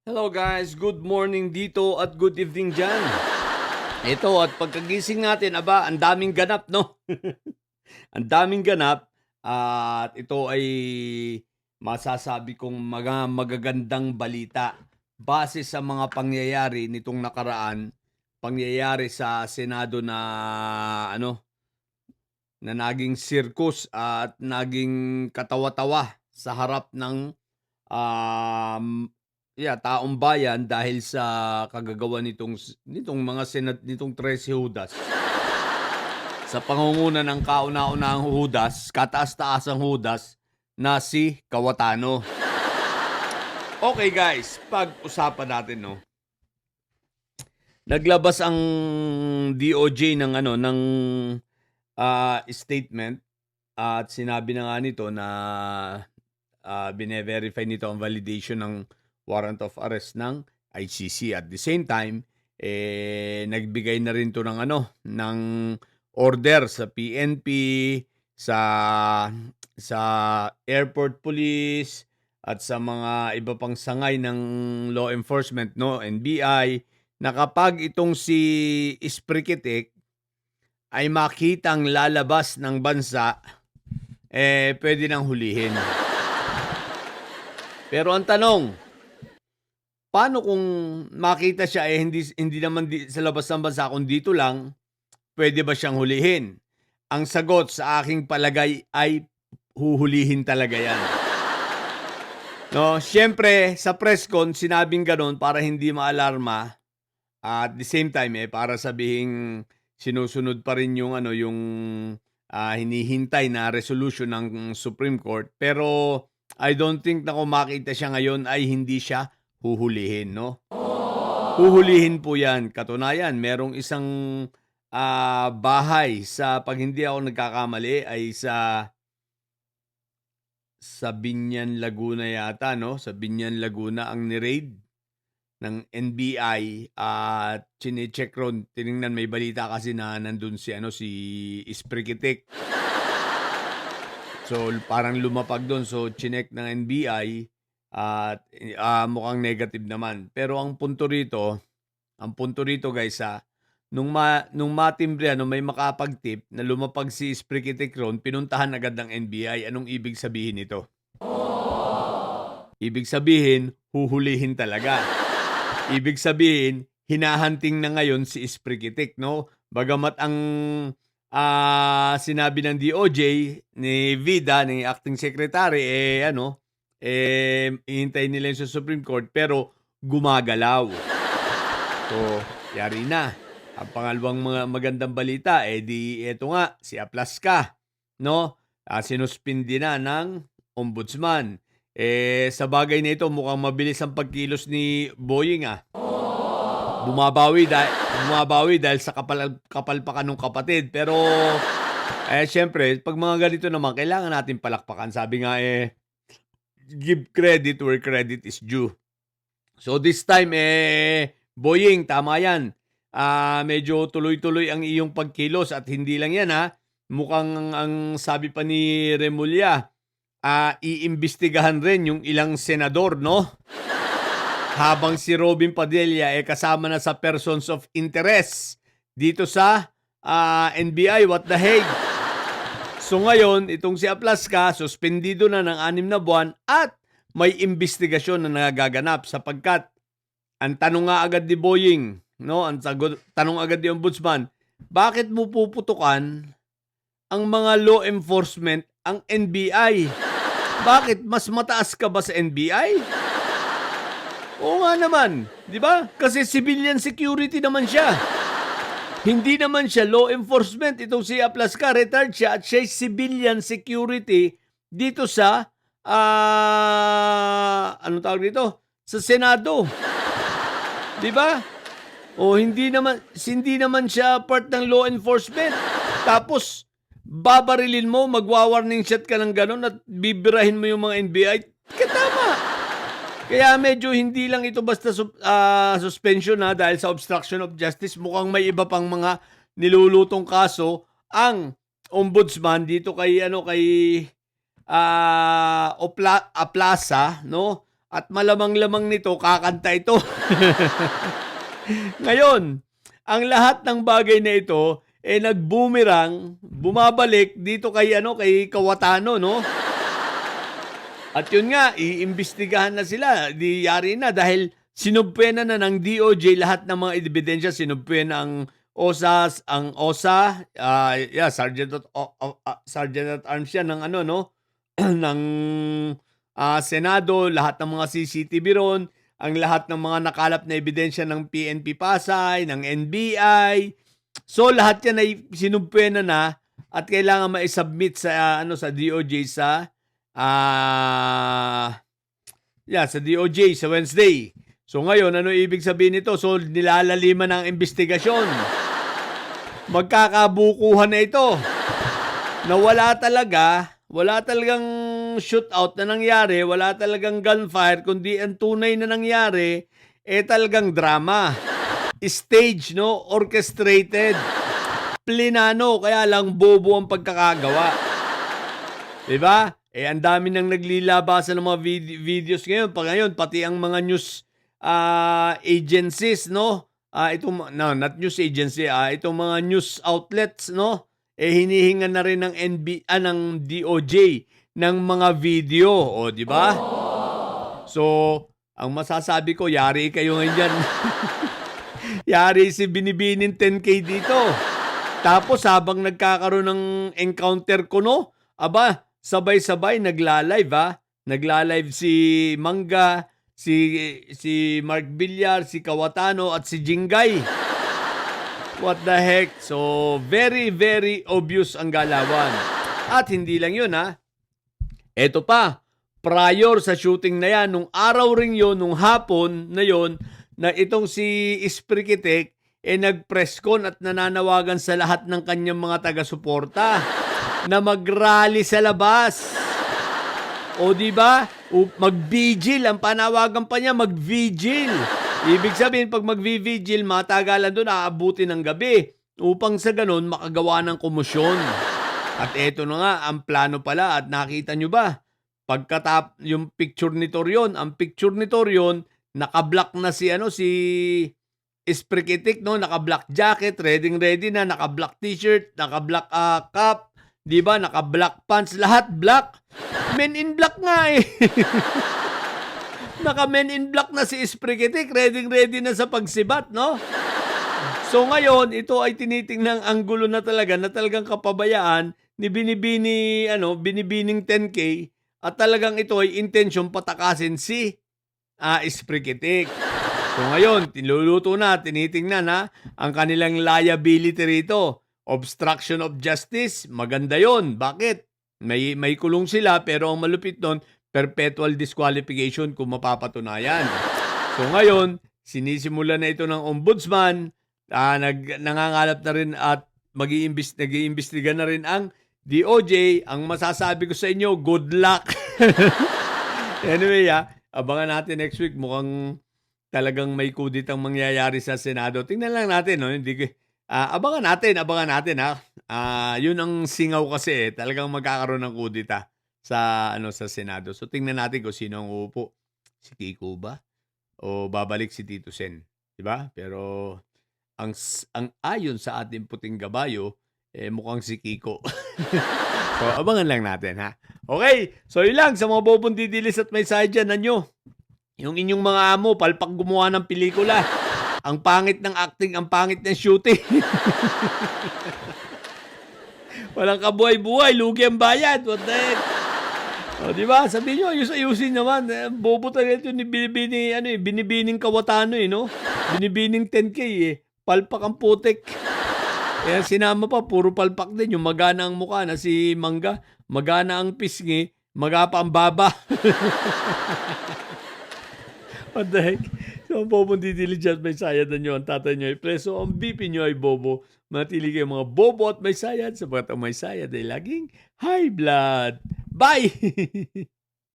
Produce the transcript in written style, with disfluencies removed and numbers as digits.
Hello guys, good morning dito at good evening dyan. Ito at pagkagising natin, ang daming ganap, no? Ang daming ganap at ito ay masasabi kong mga magagandang balita base sa mga pangyayari nitong nakaraan, pangyayari sa Senado na na naging circus at naging katawa-tawa sa harap ng taong bayan dahil sa kagagawa nitong mga nitong 13 Judas. Sa pangunguna ng kauna-unahang Judas, kataas-taasang Judas na si Cayetano. Okay guys, pag-usapan natin Naglabas ang DOJ ng statement at sinabi na nga nito na bine-verify nito ang validation ng warrant of arrest ng ICC. At the same time, nagbigay na rin to ng order sa PNP, sa airport police at sa mga iba pang sangay ng law enforcement, NBI, na kapag itong si Isprikitik ay makitang lalabas ng bansa, pwede nang hulihin. Pero ang tanong, paano kung makita siya hindi naman sa labas ng bansa, kung dito lang, pwede ba siyang hulihin? Ang sagot sa aking palagay ay huhulihin talaga yan. No, siyempre sa press con sinabing ganoon para hindi maalarma, at the same time para sabihing sinusunod pa rin yung hinihintay na resolution ng Supreme Court. Pero I don't think na kung makita siya ngayon ay hindi siya huhulihin, no? Huhulihin po yan. Katunayan, merong isang bahay pag hindi ako nagkakamali, ay sa Binyan, Laguna yata, no? Sa Binyan, Laguna ang ni-raid ng NBI at chine-check ron. Tiningnan, may balita kasi na nandun si Isprikitik. So parang lumapag doon, so chinek ng NBI at mukhang negative naman. Pero ang punto rito guys, nung matimbre, may makapag-tip na lumapag si Isprikitik ron, pinuntahan agad ng NBI. Anong ibig sabihin nito? Ibig sabihin, huhulihin talaga. Ibig sabihin, hinahunting na ngayon si Isprikitik, no? Bagamat ang sinabi ng DOJ ni Vida, ni acting secretary, ihintay nila yung sa Supreme Court, pero gumagalaw. So, yari na. Ang pangalawang mga magandang balita, eto nga, si Aplaska, no? Sinuspindi na ng ombudsman. Sa bagay na ito, mukhang mabilis ang pagkilos ni Boying, Bumabawi dahil sa kapalpakan ng kapatid. Pero, syempre, pag mga ganito naman, kailangan natin palakpakan. Sabi nga, give credit where credit is due. So, this time, Boying, tama yan. Medyo tuloy-tuloy ang iyong pagkilos at hindi lang yan, Mukhang ang sabi pa ni Remulla, iimbestigahan rin yung ilang senador, no? Habang si Robin Padilla kasama na sa persons of interest dito sa NBI. What the heck? So ngayon, itong si Aplaska, suspendido na ng 6 na buwan at may investigasyon na nagaganap sapagkat ang tanong nga agad ni Boying, no? Tanong agad ni Ombudsman, bakit mo puputukan ang mga law enforcement ang NBI? Bakit? Mas mataas ka ba sa NBI? Oo nga naman, di ba? Kasi civilian security naman siya. Hindi naman siya law enforcement. Itong si Aplaska, retired siya at siya civilian security dito sa, anong tawag dito? Sa Senado. Di ba? O hindi naman siya part ng law enforcement. Tapos, babarilin mo, magwa-warning shot ka ng gano'n at bibirahin mo yung mga NBI. Tama. Kaya medyo hindi lang ito basta suspension dahil sa obstruction of justice. Mukhang may iba pang mga nilulutong kaso ang ombudsman dito kay Aplaza, no? at malamang-lamang nito kakanta ito. Ngayon, ang lahat ng bagay na ito nag-boomerang, bumabalik dito kay kay Kawatano, no? At yun nga, iimbestigahan na sila. Di yari na dahil sinubpena na ng DOJ lahat ng mga ebidensya. Sinubpena ang OSA, Sergeant at Arms yan ng ng Senado, lahat ng mga CCTV ron, ang lahat ng mga nakalap na ebidensya ng PNP Pasay, ng NBI. So lahat yan ay sinubpena na at kailangan ma-submit sa sa DOJ sa sa DOJ sa Wednesday. So ngayon, ano ibig sabihin nito? So nilalaliman ng investigasyon. Magkakabukuhan na ito. Na wala talagang shootout na nangyari, wala talagang gunfire, kundi ang tunay na nangyari, talagang drama. Stage, no? Orchestrated. Plinano, kaya lang bobo ang pagkakagawa. Diba? Ang dami nang naglilabasan ng mga videos ngayon. Ngayon, pati ang mga news agencies, no? Not news agency, itong mga news outlets, no? Hinihingan na rin ng ng DOJ ng mga video, di ba? So, ang masasabi ko, yari kayo ngayon dyan. Yari si Binibining 10K dito. Tapos habang nagkakaroon ng encounter ko, no? Sabay-sabay nagla-live, Nagla-live si Mangga, si Mark Villar, si Kawatano at si Jingay. What the heck? So, very, very obvious ang galawan. At hindi lang yun, Eto pa, prior sa shooting na yan, nung araw rin yun, nung hapon na yun, na itong si Isprikitek, nag-press con at nananawagan sa lahat ng kanyang mga taga-suporta na mag-rally sa labas. O di ba? Mag-vigil, ang panawagan pa niya, mag-vigil. Ibig sabihin, pag mag-vigil, matagalan doon, aabutin ng gabi upang sa ganun makagawa ng komosyon. At eto na nga, ang plano pala at nakita nyo ba? Yung picture ni Torion, ang picture ni Torion, naka-black na si Isprikitik, no? Naka-black jacket, ready na, naka-black t-shirt, naka-black cap, di ba? Naka-black pants, lahat black. Men in black nga Naka-men in black na si Isprikitik, ready na sa pagsibat, no? So ngayon, ito ay tinitingnang anggulo na talagang kapabayaan ni Binibining 10K at talagang ito ay intensyon patakasin si Isprikitik. So ngayon, tinitingnan ang kanilang liability rito. Obstruction of justice, maganda yon. Bakit? May kulong sila pero ang malupit nun, perpetual disqualification kung mapapatunayan. So ngayon, sinisimula na ito ng ombudsman, nangangalap na rin at nag-iimbestiga na rin ang DOJ. Ang masasabi ko sa inyo, good luck. Anyway, abangan natin next week. Mukhang talagang may kuditang mangyayari sa Senado. Tingnan lang natin, no? Abangan natin yun ang singaw kasi talagang magkakaroon ng kudita sa Senado. So tingnan natin kung sino ang uupo. Si Kiko ba? O babalik si Tito Sen, 'di ba? Pero ang ayon sa ating puting gabayo, mukhang si Kiko. So abangan lang natin, Okay, so yun lang sa mga bobong didilis at may side dyan, yung inyong mga amo, palpak gumawa ng pelikula. Ang pangit ng acting, ang pangit ng shooting. Walang kabuhay-buhay, lugi ang bayad. What the heck? O, di ba? Sabihin nyo, ayusin naman. Bobo talaga ito ni Binibining Kawatano, no? Binibining 10K, palpak ang putik. Kaya sinama pa, puro palpak din. Yung magana ang mukha na si Mangga, magana ang pisngi, magapa ang baba. What the heck? So, ang bobong didiligent may sayad na nyo, ang tatay nyo ay preso, ang BP nyo ay bobo. Matili kayo mga bobo at may sayad, sapagat ang may sayad ay laging high blood. Bye!